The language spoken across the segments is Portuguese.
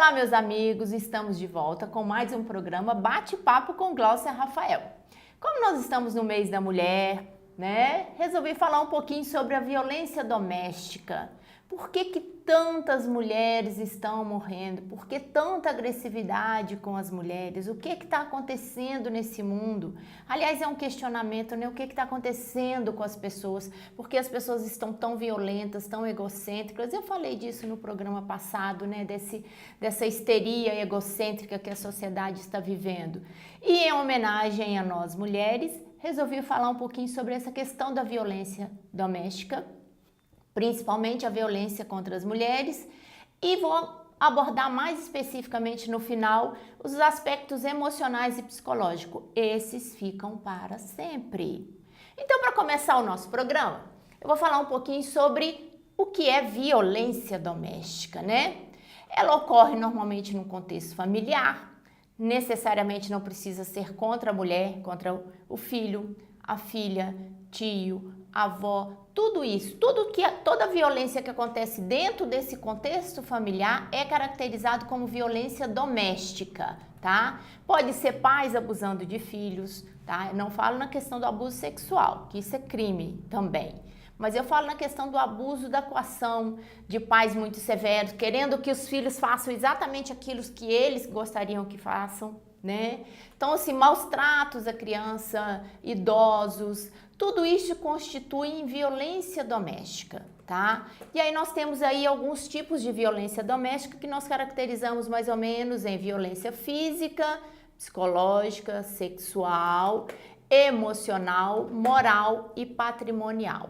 Olá, meus amigos, estamos de volta com mais um programa Bate-Papo com Gláucia Rafael. Como nós estamos no mês da mulher, né? Resolvi falar um pouquinho sobre a violência doméstica. Por que tantas mulheres estão morrendo? Por que tanta agressividade com as mulheres? O que está acontecendo nesse mundo? Aliás, é um questionamento, né? O que está acontecendo com as pessoas? Por que as pessoas estão tão violentas, tão egocêntricas? Eu falei disso no programa passado, né? Dessa histeria egocêntrica que a sociedade está vivendo. E em homenagem a nós mulheres, resolvi falar um pouquinho sobre essa questão da violência doméstica, principalmente a violência contra as mulheres, e vou abordar mais especificamente no final os aspectos emocionais e psicológicos. Esses ficam para sempre. Então, para começar o nosso programa, eu vou falar um pouquinho sobre o que é violência doméstica, né? Ela ocorre normalmente num contexto familiar, necessariamente não precisa ser contra a mulher, contra o filho, a filha, tio, avó, tudo isso, toda a violência que acontece dentro desse contexto familiar é caracterizado como violência doméstica, tá? Pode ser pais abusando de filhos, tá? Eu não falo na questão do abuso sexual, que isso é crime também. Mas eu falo na questão do abuso da coação, de pais muito severos, querendo que os filhos façam exatamente aquilo que eles gostariam que façam, né? Então, assim, maus tratos à criança, idosos, tudo isso constitui violência doméstica, tá? E aí nós temos aí alguns tipos de violência doméstica que nós caracterizamos mais ou menos em violência física, psicológica, sexual, emocional, moral e patrimonial.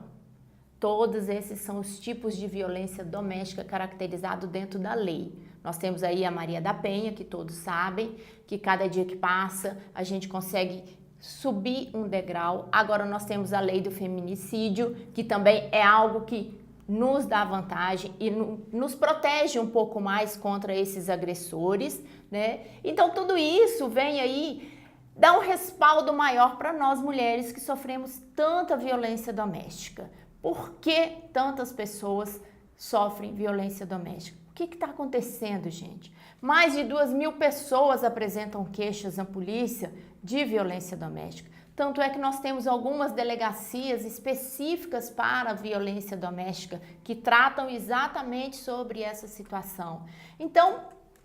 Todos esses são os tipos de violência doméstica caracterizados dentro da lei. Nós temos aí a Maria da Penha, que todos sabem, que cada dia que passa a gente consegue subir um degrau. Agora nós temos a lei do feminicídio, que também é algo que nos dá vantagem e nos protege um pouco mais contra esses agressores, né? Então tudo isso vem aí dar um respaldo maior para nós mulheres que sofremos tanta violência doméstica. Por que tantas pessoas sofrem violência doméstica? O que está acontecendo, gente? Mais de 2.000 pessoas apresentam queixas à polícia de violência doméstica. Tanto é que nós temos algumas delegacias específicas para a violência doméstica que tratam exatamente sobre essa situação. Então,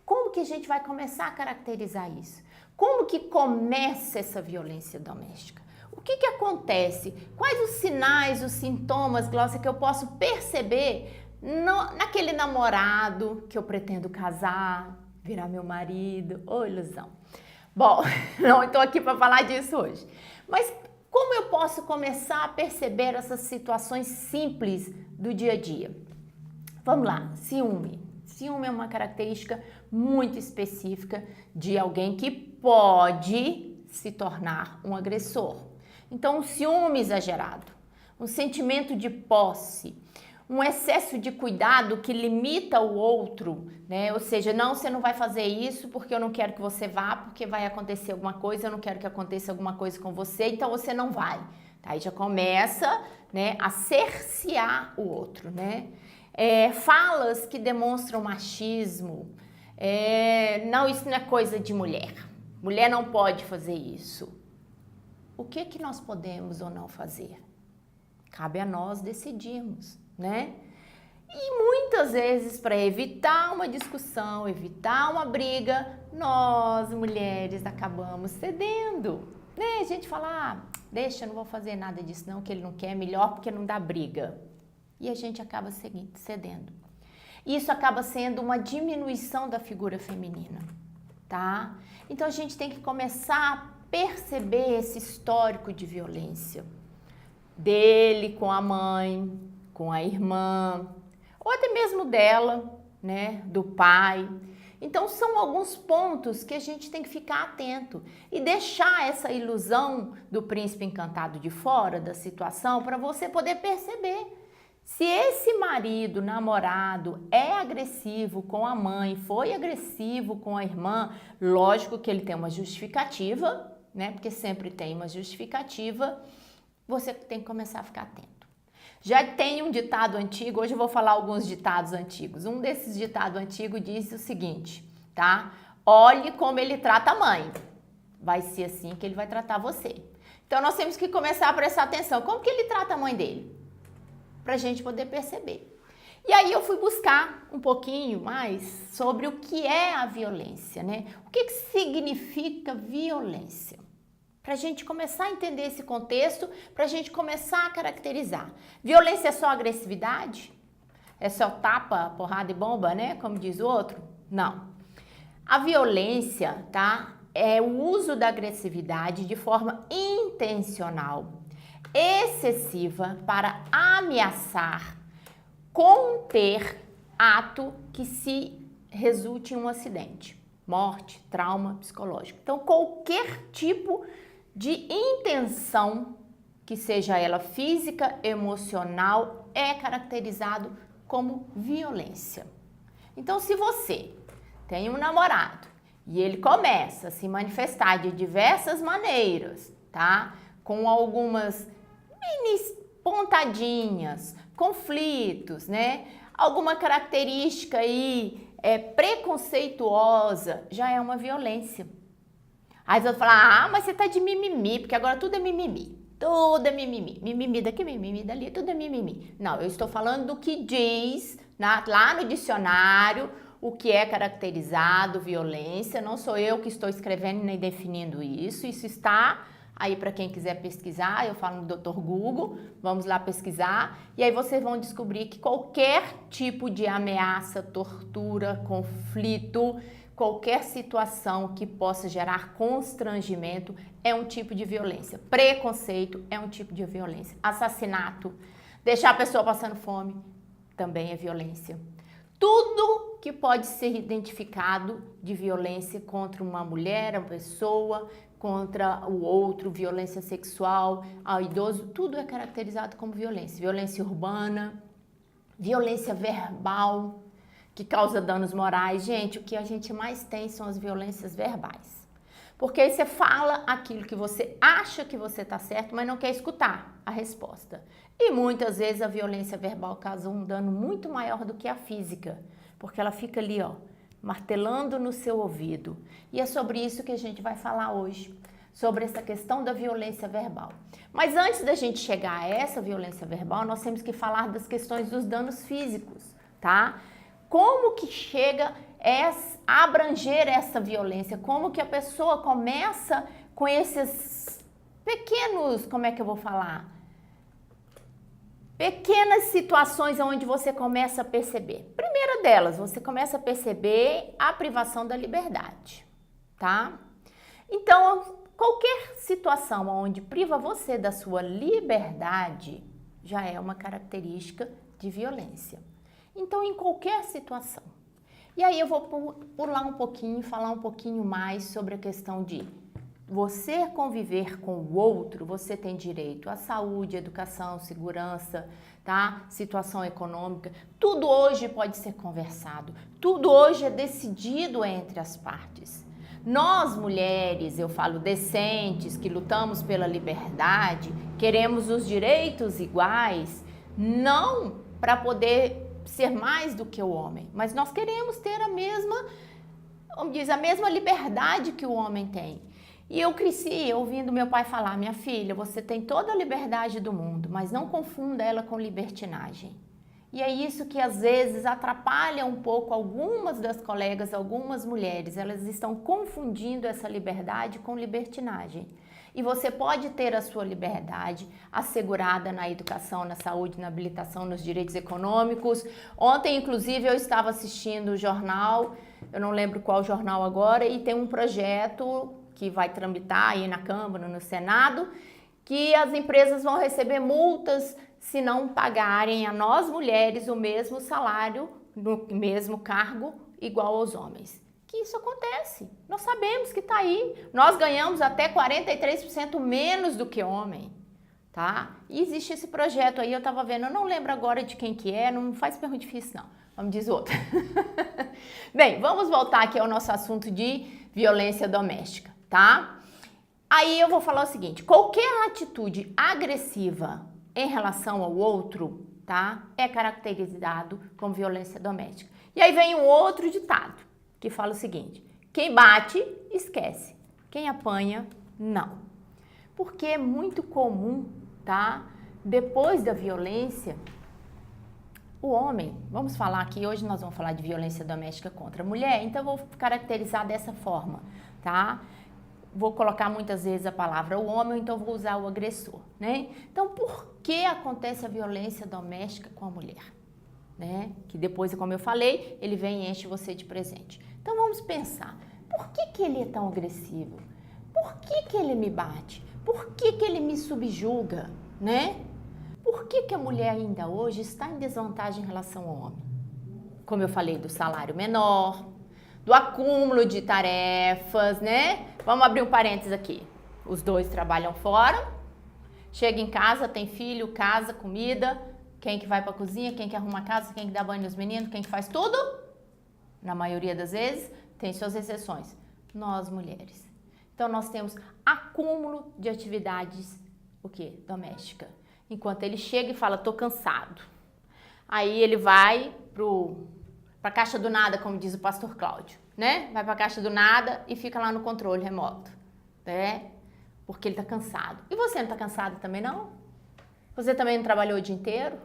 como que a gente vai começar a caracterizar isso? Como que começa essa violência doméstica? O que acontece? Quais os sinais, os sintomas, Gláucia, que eu posso perceber naquele namorado que eu pretendo casar, virar meu marido? Ô, ilusão! Bom, não estou aqui para falar disso hoje. Mas como eu posso começar a perceber essas situações simples do dia a dia? Vamos lá, ciúme. Ciúme é uma característica muito específica de alguém que pode se tornar um agressor. Então, um ciúme exagerado, um sentimento de posse, um excesso de cuidado que limita o outro, né? Ou seja, não, você não vai fazer isso porque eu não quero que você vá, porque vai acontecer alguma coisa, eu não quero que aconteça alguma coisa com você, então você não vai. Aí já começa, né, a cercear o outro, né? Falas que demonstram machismo, não, isso não é coisa de mulher, mulher não pode fazer isso. O que nós podemos ou não fazer? Cabe a nós decidirmos, né? E muitas vezes, para evitar uma discussão, evitar uma briga, nós, mulheres, acabamos cedendo, né? A gente fala, deixa, eu não vou fazer nada disso não, que ele não quer, melhor porque não dá briga. E a gente acaba cedendo. Isso acaba sendo uma diminuição da figura feminina, tá? Então a gente tem que começar a perceber esse histórico de violência dele com a mãe, com a irmã, ou até mesmo dela, né, do pai. Então são alguns pontos que a gente tem que ficar atento e deixar essa ilusão do príncipe encantado de fora da situação para você poder perceber. Se esse marido, namorado, é agressivo com a mãe, foi agressivo com a irmã, lógico que ele tem uma justificativa, né? Porque sempre tem uma justificativa, você tem que começar a ficar atento. Já tem um ditado antigo, hoje eu vou falar alguns ditados antigos. Um desses ditados antigos diz o seguinte, tá? Olhe como ele trata a mãe. Vai ser assim que ele vai tratar você. Então, nós temos que começar a prestar atenção. Como que ele trata a mãe dele? Pra gente poder perceber. E aí eu fui buscar um pouquinho mais sobre o que é a violência, né? O que significa violência? Para a gente começar a entender esse contexto, para a gente começar a caracterizar. Violência é só agressividade? É só tapa, porrada e bomba, né? Como diz o outro? Não. A violência, tá? É o uso da agressividade de forma intencional, excessiva para ameaçar, conter ato que se resulte em um acidente, morte, trauma psicológico. Então, qualquer tipo de intenção, que seja ela física, emocional, é caracterizado como violência. Então, se você tem um namorado e ele começa a se manifestar de diversas maneiras, tá? Com algumas mini pontadinhas, conflitos, né? Alguma característica aí preconceituosa, já é uma violência. Aí você vai falar, ah, mas você tá de mimimi, porque agora tudo é mimimi. Tudo é mimimi. Mimimi daqui, mimimi dali, tudo é mimimi. Não, eu estou falando do que diz lá no dicionário o que é caracterizado violência. Não sou eu que estou escrevendo nem definindo isso. Isso está aí para quem quiser pesquisar, eu falo no Dr. Google, vamos lá pesquisar, e aí vocês vão descobrir que qualquer tipo de ameaça, tortura, conflito, qualquer situação que possa gerar constrangimento é um tipo de violência. Preconceito é um tipo de violência. Assassinato, deixar a pessoa passando fome, também é violência. Tudo que pode ser identificado de violência contra uma mulher, uma pessoa, contra o outro, violência sexual, ao idoso, tudo é caracterizado como violência. Violência urbana, violência verbal, que causa danos morais. Gente, o que a gente mais tem são as violências verbais. Porque aí você fala aquilo que você acha que você está certo, mas não quer escutar a resposta. E muitas vezes a violência verbal causa um dano muito maior do que a física, porque ela fica ali, ó, martelando no seu ouvido. E é sobre isso que a gente vai falar hoje, sobre essa questão da violência verbal. Mas antes da gente chegar a essa violência verbal, nós temos que falar das questões dos danos físicos, tá? Como que chega a abranger essa violência? Como que a pessoa começa com esses pequenos, como é que eu vou falar? Pequenas situações onde você começa a perceber. Primeira delas, você começa a perceber a privação da liberdade, tá? Então, qualquer situação onde priva você da sua liberdade já é uma característica de violência. Então, em qualquer situação. E aí eu vou pular um pouquinho, falar um pouquinho mais sobre a questão de você conviver com o outro, você tem direito à saúde, educação, segurança, tá? Situação econômica. Tudo hoje pode ser conversado. Tudo hoje é decidido entre as partes. Nós, mulheres, eu falo decentes, que lutamos pela liberdade, queremos os direitos iguais, não para poder ser mais do que o homem, mas nós queremos ter a mesma, como diz, a mesma liberdade que o homem tem. E eu cresci ouvindo meu pai falar, minha filha, você tem toda a liberdade do mundo, mas não confunda ela com libertinagem. E é isso que às vezes atrapalha um pouco algumas das colegas, algumas mulheres, elas estão confundindo essa liberdade com libertinagem. E você pode ter a sua liberdade assegurada na educação, na saúde, na habilitação, nos direitos econômicos. Ontem, inclusive, eu estava assistindo o jornal, eu não lembro qual jornal agora, e tem um projeto que vai tramitar aí na Câmara, no Senado, que as empresas vão receber multas se não pagarem a nós mulheres o mesmo salário, no mesmo cargo, igual aos homens. Que isso acontece, nós sabemos que está aí, nós ganhamos até 43% menos do que homem, tá? E existe esse projeto aí, eu estava vendo, eu não lembro agora de quem que é, não faz pergunta difícil não, vamos dizer outra. Bem, vamos voltar aqui ao nosso assunto de violência doméstica, tá? Aí eu vou falar o seguinte, qualquer atitude agressiva em relação ao outro, tá? É caracterizado como violência doméstica. E aí vem um outro ditado. que fala o seguinte: quem bate, esquece. Quem apanha, não. Porque é muito comum, tá? Depois da violência, o homem, vamos falar aqui, hoje nós vamos falar de violência doméstica contra a mulher, então eu vou caracterizar dessa forma, tá? Vou colocar muitas vezes a palavra o homem, então vou usar o agressor, né? Então, por que acontece a violência doméstica com a mulher? Né? Que depois, como eu falei, ele vem e enche você de presente. Então, vamos pensar, por que ele é tão agressivo? Por que ele me bate? Por que ele me subjuga, né? Por que a mulher ainda hoje está em desvantagem em relação ao homem? Como eu falei, do salário menor, do acúmulo de tarefas, né? Vamos abrir um parênteses aqui. Os dois trabalham fora, chega em casa, tem filho, casa, comida. Quem que vai para a cozinha, quem que arruma a casa, quem que dá banho nos meninos, quem que faz tudo? Na maioria das vezes, tem suas exceções. Nós, mulheres. Então, nós temos acúmulo de atividades, o quê? Doméstica. Enquanto ele chega e fala, tô cansado. Aí ele vai para a caixa do nada, como diz o pastor Cláudio, né? Vai para a caixa do nada e fica lá no controle remoto, né? Porque ele tá cansado. E você não tá cansado também, não? Você também não trabalhou o dia inteiro?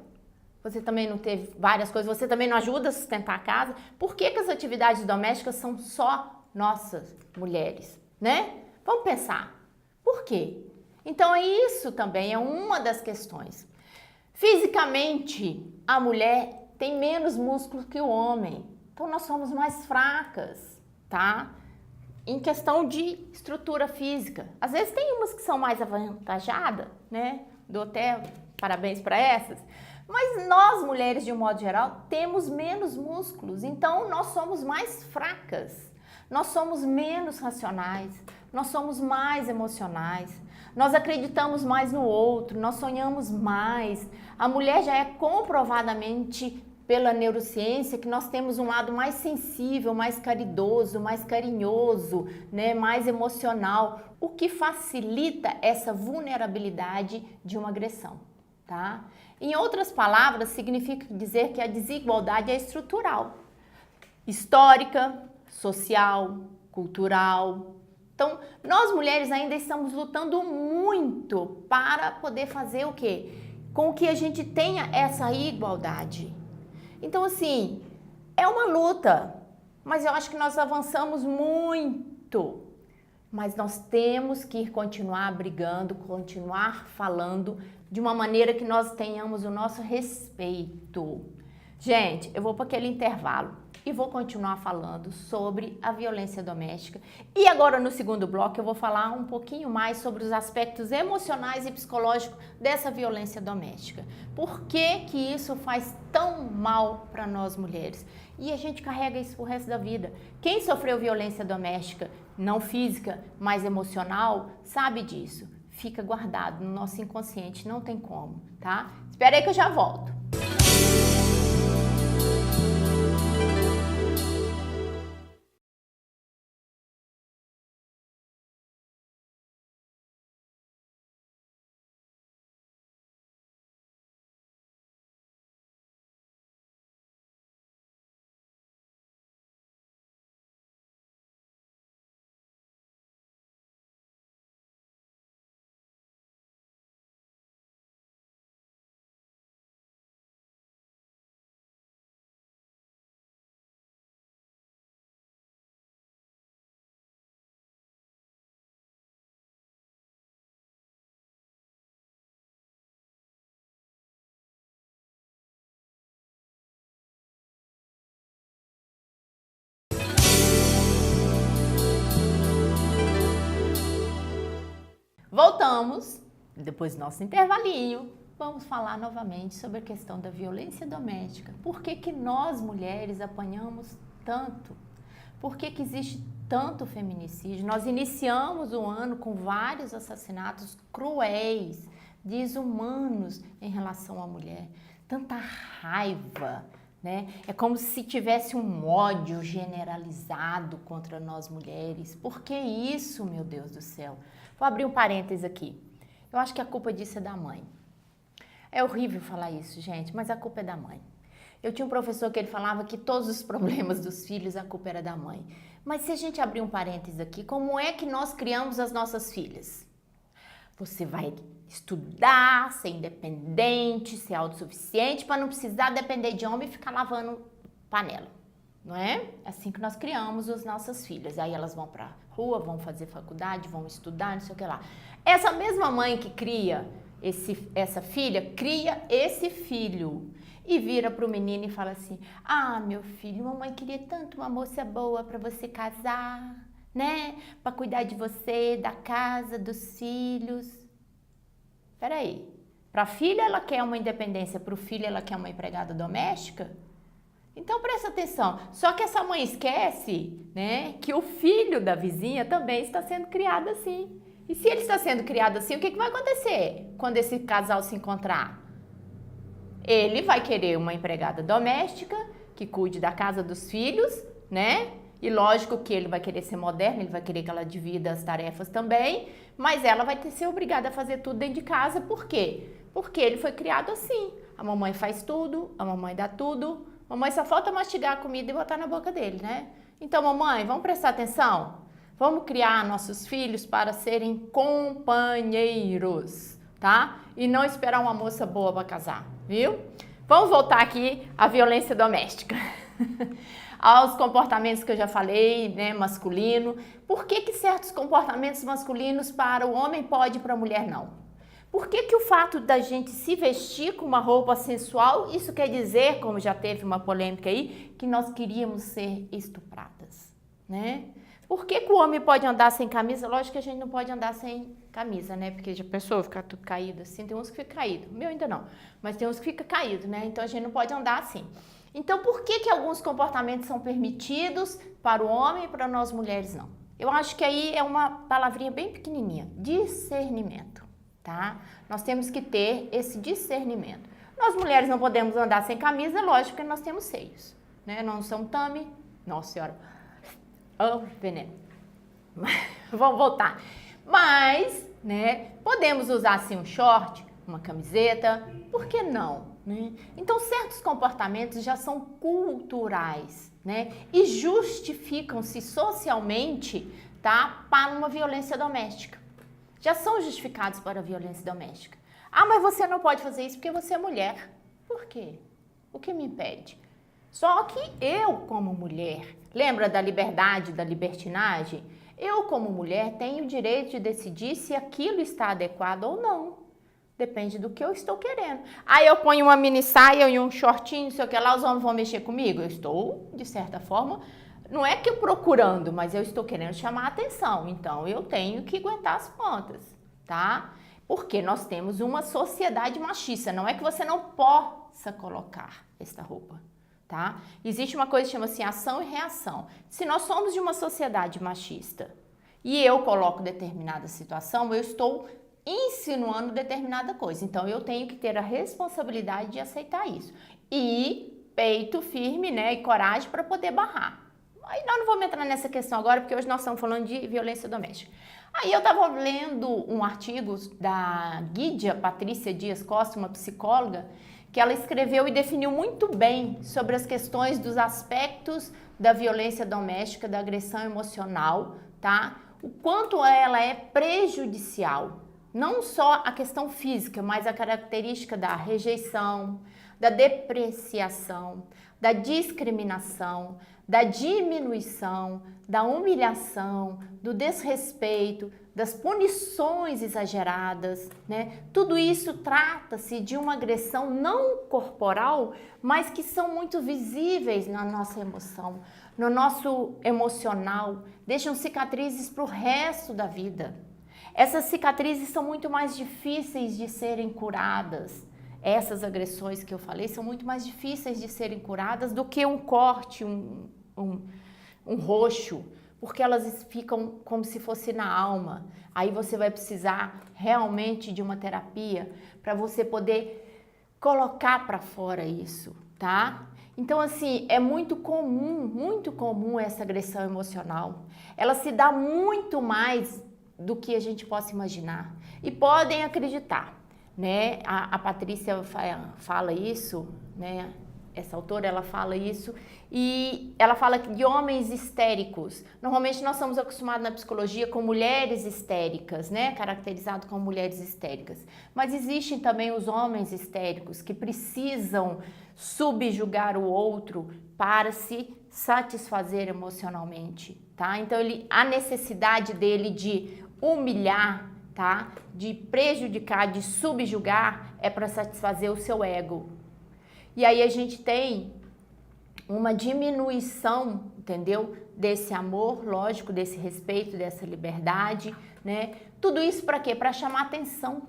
Você também não teve várias coisas? Você também não ajuda a sustentar a casa? Por que as atividades domésticas são só nossas, mulheres, né? Vamos pensar. Por quê? Então, isso também é uma das questões. Fisicamente, a mulher tem menos músculo que o homem. Então, nós somos mais fracas, tá? Em questão de estrutura física. Às vezes tem umas que são mais avantajadas, né? Dou até parabéns para essas. Mas nós, mulheres, de um modo geral, temos menos músculos. Então, nós somos mais fracas. Nós somos menos racionais. Nós somos mais emocionais. Nós acreditamos mais no outro. Nós sonhamos mais. A mulher já é comprovadamente pela neurociência que nós temos um lado mais sensível, mais caridoso, mais carinhoso, né, mais emocional, o que facilita essa vulnerabilidade de uma agressão, tá? Em outras palavras, significa dizer que a desigualdade é estrutural, histórica, social, cultural. Então, nós mulheres ainda estamos lutando muito para poder fazer o quê? Com que a gente tenha essa igualdade. Então, assim, é uma luta, mas eu acho que nós avançamos muito. Mas nós temos que continuar brigando, continuar falando de uma maneira que nós tenhamos o nosso respeito. Gente, eu vou para aquele intervalo e vou continuar falando sobre a violência doméstica. E agora, no segundo bloco, eu vou falar um pouquinho mais sobre os aspectos emocionais e psicológicos dessa violência doméstica. Por que que isso faz tão mal para nós mulheres? E a gente carrega isso pro resto da vida. Quem sofreu violência doméstica, não física, mas emocional, sabe disso. Fica guardado no nosso inconsciente, não tem como, tá? Espera aí que eu já volto. Voltamos, depois do nosso intervalinho, vamos falar novamente sobre a questão da violência doméstica. Por que que nós mulheres apanhamos tanto? Por que que existe tanto feminicídio? Nós iniciamos o ano com vários assassinatos cruéis, desumanos em relação à mulher. Tanta raiva, né? É como se tivesse um ódio generalizado contra nós mulheres. Por que isso, meu Deus do céu? Vou abrir um parênteses aqui. Eu acho que a culpa disso é da mãe. É horrível falar isso, gente, mas a culpa é da mãe. Eu tinha um professor que ele falava que todos os problemas dos filhos, a culpa era da mãe. Mas se a gente abrir um parênteses aqui, como é que nós criamos as nossas filhas? Você vai estudar, ser independente, ser autossuficiente, para não precisar depender de homem e ficar lavando panela, não é? É assim que nós criamos as nossas filhas. Aí elas vão para a rua, vão fazer faculdade, vão estudar, não sei o que lá. Essa mesma mãe que cria essa filha, cria esse filho. E vira para o menino e fala assim: ah, meu filho, mamãe queria tanto uma moça boa para você casar, né? Para cuidar de você, da casa, dos filhos. Peraí, para a filha ela quer uma independência, para o filho ela quer uma empregada doméstica? Então presta atenção, só que essa mãe esquece, né, que o filho da vizinha também está sendo criado assim. E se ele está sendo criado assim, o que vai acontecer quando esse casal se encontrar? Ele vai querer uma empregada doméstica que cuide da casa dos filhos, né? E lógico que ele vai querer ser moderno, ele vai querer que ela divida as tarefas também, mas ela vai ter que ser obrigada a fazer tudo dentro de casa. Por quê? Porque ele foi criado assim. A mamãe faz tudo, a mamãe dá tudo, a mamãe só falta mastigar a comida e botar na boca dele, né? Então, mamãe, vamos prestar atenção? Vamos criar nossos filhos para serem companheiros, tá? E não esperar uma moça boa para casar, viu? Vamos voltar aqui à violência doméstica. Aos comportamentos que eu já falei, né, masculino. Por que certos comportamentos masculinos para o homem pode e para a mulher não? Por que o fato da gente se vestir com uma roupa sensual, isso quer dizer, como já teve uma polêmica aí, que nós queríamos ser estupradas, né? Por que o homem pode andar sem camisa? Lógico que a gente não pode andar sem camisa, né? Porque já pensou ficar tudo caído assim? Tem uns que ficam caídos. O meu ainda não. Mas tem uns que ficam caídos, né? Então a gente não pode andar assim. Então por que alguns comportamentos são permitidos para o homem e para nós mulheres não? Eu acho que aí é uma palavrinha bem pequenininha. Discernimento, tá? Nós temos que ter esse discernimento. Nós mulheres não podemos andar sem camisa, lógico que nós temos seios, né? Não somos tame. Nossa Senhora. Oh, veneno. Vamos voltar. Mas, né, podemos usar assim um short, uma camiseta, por que não? Né? Então, certos comportamentos já são culturais, né, e justificam-se socialmente, tá, para uma violência doméstica. Já são justificados para a violência doméstica. Ah, mas você não pode fazer isso porque você é mulher. Por quê? O que me impede? Só que eu, como mulher, lembra da liberdade, da libertinagem? Eu, como mulher, tenho o direito de decidir se aquilo está adequado ou não. Depende do que eu estou querendo. Aí eu ponho uma mini saia e um shortinho, não sei o que lá, os homens vão mexer comigo? Eu estou, de certa forma, não é que eu procurando, mas eu estou querendo chamar a atenção. Então, eu tenho que aguentar as pontas, tá? Porque nós temos uma sociedade machista. Não é que você não possa colocar esta roupa. Tá? Existe uma coisa que chama-se ação e reação. Se nós somos de uma sociedade machista e eu coloco determinada situação, eu estou insinuando determinada coisa. Então, eu tenho que ter a responsabilidade de aceitar isso. E peito firme, né, e coragem para poder barrar. Aí nós não vamos entrar nessa questão agora, porque hoje nós estamos falando de violência doméstica. Aí eu estava lendo um artigo da Guídia Patrícia Dias Costa, uma psicóloga, que ela escreveu e definiu muito bem sobre as questões dos aspectos da violência doméstica, da agressão emocional, tá? O quanto ela é prejudicial. Não só a questão física, mas a característica da rejeição, da depreciação, da discriminação, da diminuição, da humilhação, do desrespeito, das punições exageradas, né? Tudo isso trata-se de uma agressão não corporal, mas que são muito visíveis na nossa emoção, no nosso emocional, deixam cicatrizes para o resto da vida. Essas cicatrizes são muito mais difíceis de serem curadas. Essas agressões que eu falei são muito mais difíceis de serem curadas do que um corte, um roxo, porque elas ficam como se fosse na alma. Aí você vai precisar realmente de uma terapia para você poder colocar para fora isso, tá? Então, assim, é muito comum essa agressão emocional. Ela se dá muito mais do que a gente possa imaginar. E podem acreditar, né? A Patrícia fala isso, né? essa autora, ela fala isso, e ela fala de homens histéricos. Normalmente nós somos acostumados na psicologia com mulheres histéricas, né? Caracterizado como mulheres histéricas. Mas existem também os homens histéricos que precisam subjugar o outro para se satisfazer emocionalmente, tá? Então a necessidade dele de humilhar, tá? De prejudicar, de subjugar é para satisfazer o seu ego. E aí a gente tem uma diminuição, entendeu? Desse amor, lógico, desse respeito, dessa liberdade, né? Tudo isso para quê? Para chamar atenção,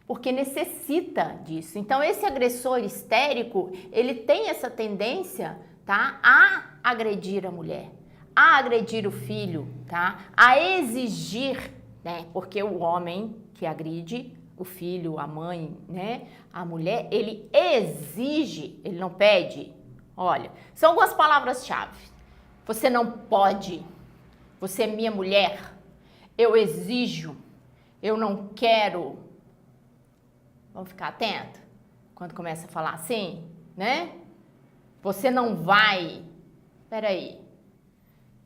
porque necessita disso. Então esse agressor histérico, ele tem essa tendência, tá? A agredir a mulher, a agredir o filho, tá? A exigir, né? Porque o homem que agride o filho, a mãe, né? A mulher, ele exige, ele não pede. Olha, são algumas palavras-chave. Você não pode, você é minha mulher, eu exijo, eu não quero. Vamos ficar atento quando começa a falar assim, né? Você não vai. Peraí.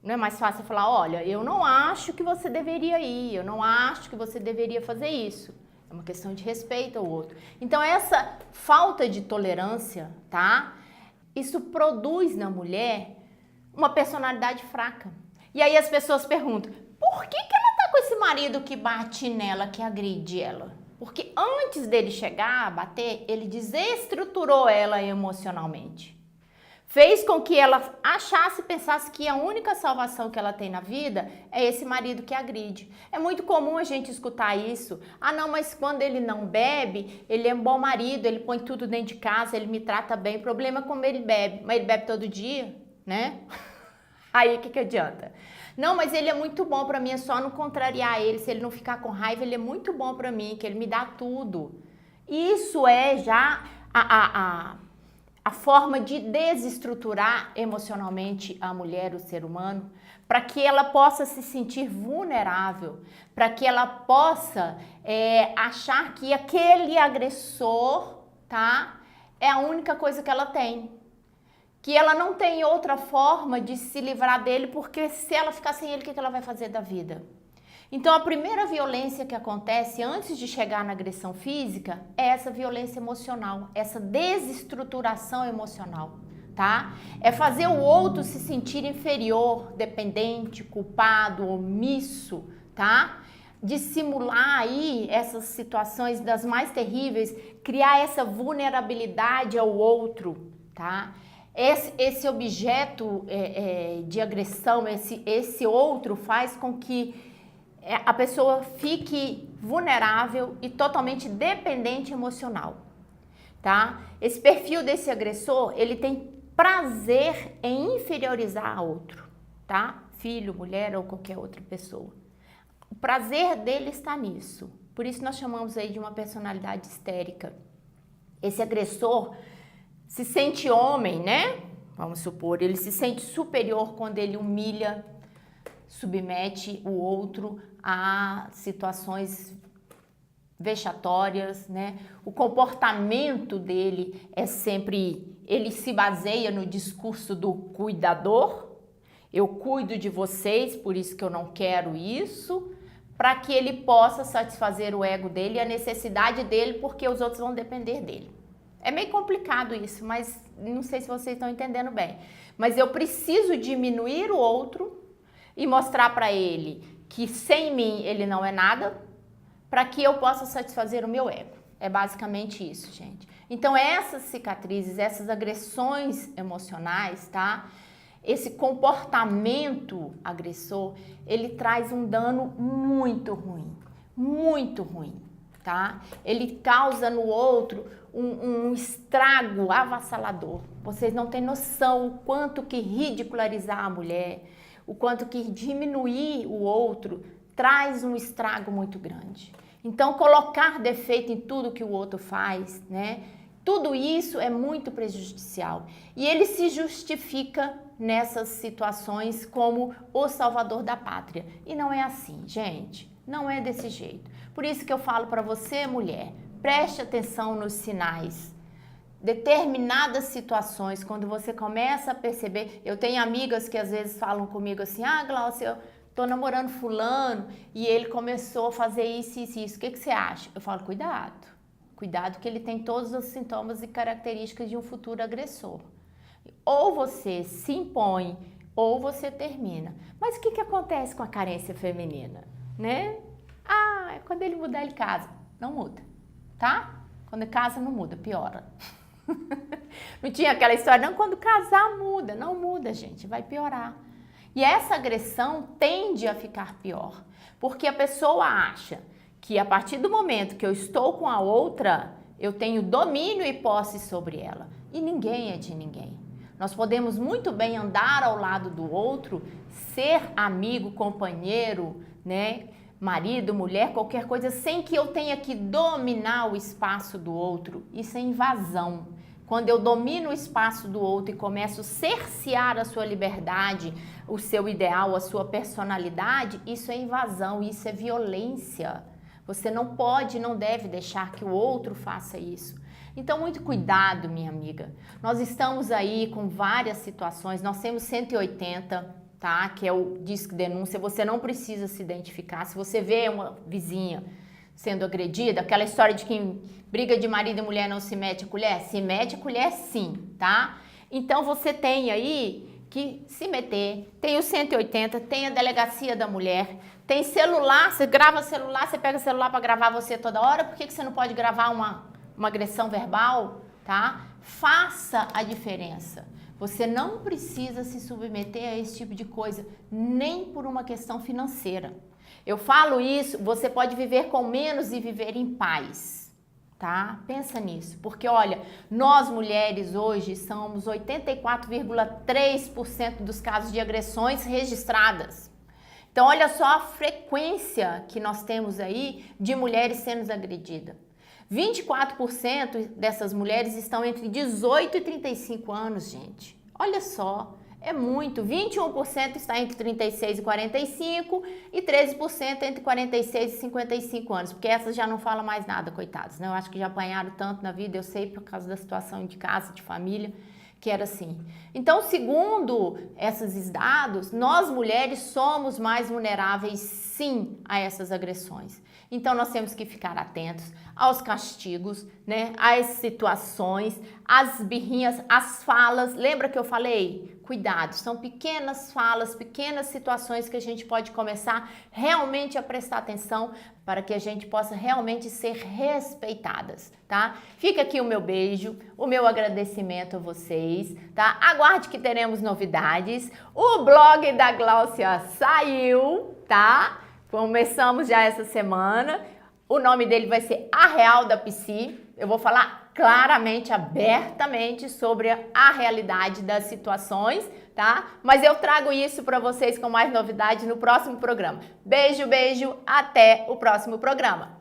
Não é mais fácil falar, olha, eu não acho que você deveria ir, eu não acho que você deveria fazer isso. É uma questão de respeito ao outro. Então, essa falta de tolerância, tá? Isso produz na mulher uma personalidade fraca. E aí as pessoas perguntam, por que ela tá com esse marido que bate nela, que agride ela? Porque antes dele chegar a bater, ele desestruturou ela emocionalmente. Fez com que ela achasse e pensasse que a única salvação que ela tem na vida é esse marido que agride. É muito comum a gente escutar isso. Ah, não, mas quando ele não bebe, ele é um bom marido, ele põe tudo dentro de casa, ele me trata bem. O problema é como ele bebe. Mas ele bebe todo dia, né? Aí o que adianta? Não, mas ele é muito bom pra mim, é só não contrariar ele. Se ele não ficar com raiva, ele é muito bom pra mim, que ele me dá tudo. Isso é já a forma de desestruturar emocionalmente a mulher, o ser humano, para que ela possa se sentir vulnerável, para que ela possa achar que aquele agressor, tá, é a única coisa que ela tem. Que ela não tem outra forma de se livrar dele, porque se ela ficar sem ele, o que ela vai fazer da vida? Então, a primeira violência que acontece antes de chegar na agressão física é essa violência emocional, essa desestruturação emocional, tá? É fazer o outro se sentir inferior, dependente, culpado, omisso, tá? Dissimular aí essas situações das mais terríveis, criar essa vulnerabilidade ao outro, tá? Esse objeto de agressão, esse outro faz com que a pessoa fique vulnerável e totalmente dependente emocional, tá? Esse perfil desse agressor, ele tem prazer em inferiorizar a outro, tá? Filho, mulher ou qualquer outra pessoa. O prazer dele está nisso. Por isso nós chamamos aí de uma personalidade histérica. Esse agressor se sente homem, né? Vamos supor, ele se sente superior quando ele humilha, submete o outro a situações vexatórias, né? O comportamento dele é sempre, ele se baseia no discurso do cuidador. Eu cuido de vocês, por isso que eu não quero isso, para que ele possa satisfazer o ego dele e a necessidade dele, porque os outros vão depender dele. É meio complicado isso, mas não sei se vocês estão entendendo bem. Mas eu preciso diminuir o outro e mostrar para ele que sem mim ele não é nada, para que eu possa satisfazer o meu ego. É basicamente isso, gente. Então essas cicatrizes, essas agressões emocionais, tá? Esse comportamento agressor, ele traz um dano muito ruim, tá? Ele causa no outro um estrago avassalador. Vocês não têm noção o quanto que ridicularizar a mulher, o quanto que diminuir o outro traz um estrago muito grande. Então, colocar defeito em tudo que o outro faz, né? Tudo isso é muito prejudicial. E ele se justifica nessas situações como o salvador da pátria. E não é assim, gente. Não é desse jeito. Por isso que eu falo para você, mulher, preste atenção nos sinais determinadas situações, quando você começa a perceber, eu tenho amigas que às vezes falam comigo assim, Glaucia, eu tô namorando fulano e ele começou a fazer isso, isso, isso, o que você acha? Eu falo, cuidado que ele tem todos os sintomas e características de um futuro agressor. Ou você se impõe, ou você termina. Mas o que acontece com a carência feminina, né? Quando ele mudar, ele casa. Não muda, tá? Quando casa, não muda, piora. Não tinha aquela história, não, quando casar muda. Não muda, gente, vai piorar. E essa agressão tende a ficar pior, porque a pessoa acha que a partir do momento que eu estou com a outra, eu tenho domínio e posse sobre ela. E ninguém é de ninguém. Nós podemos muito bem andar ao lado do outro, ser amigo, companheiro, né? Marido, mulher, qualquer coisa, sem que eu tenha que dominar o espaço do outro. Isso é invasão. Quando eu domino o espaço do outro e começo a cercear a sua liberdade, o seu ideal, a sua personalidade, isso é invasão, isso é violência. Você não pode, não deve deixar que o outro faça isso. Então, muito cuidado, minha amiga. Nós estamos aí com várias situações, nós temos 180, tá? Que é o Disque Denúncia, você não precisa se identificar. Se você vê uma vizinha sendo agredida, aquela história de que briga de marido e mulher não se mete a colher sim, tá? Então, você tem aí que se meter, tem o 180, tem a Delegacia da Mulher, tem celular, você grava celular, você pega o celular para gravar você toda hora, por que você não pode gravar uma agressão verbal, tá? Faça a diferença. Você não precisa se submeter a esse tipo de coisa, nem por uma questão financeira. Eu falo isso, você pode viver com menos e viver em paz, tá? Pensa nisso, porque olha, nós mulheres hoje somos 84,3% dos casos de agressões registradas. Então olha só a frequência que nós temos aí de mulheres sendo agredidas. 24% dessas mulheres estão entre 18 e 35 anos, gente. Olha só, é muito. 21% está entre 36 e 45 e 13% entre 46 e 55 anos, porque essas já não falam mais nada, coitadas, né? Eu acho que já apanharam tanto na vida, eu sei por causa da situação de casa, de família, que era assim. Então, segundo esses dados, nós mulheres somos mais vulneráveis, sim, a essas agressões. Então, nós temos que ficar atentos aos castigos, né? Às situações, às birrinhas, às falas. Lembra que eu falei? Cuidado, são pequenas falas, pequenas situações que a gente pode começar realmente a prestar atenção para que a gente possa realmente ser respeitadas, tá? Fica aqui o meu beijo, o meu agradecimento a vocês, tá? Aguarde que teremos novidades. O blog da Glaucia saiu, tá? Começamos já essa semana. O nome dele vai ser A Real da Psi. Eu vou falar claramente, abertamente sobre a realidade das situações, tá? Mas eu trago isso para vocês com mais novidades no próximo programa. Beijo, beijo, até o próximo programa.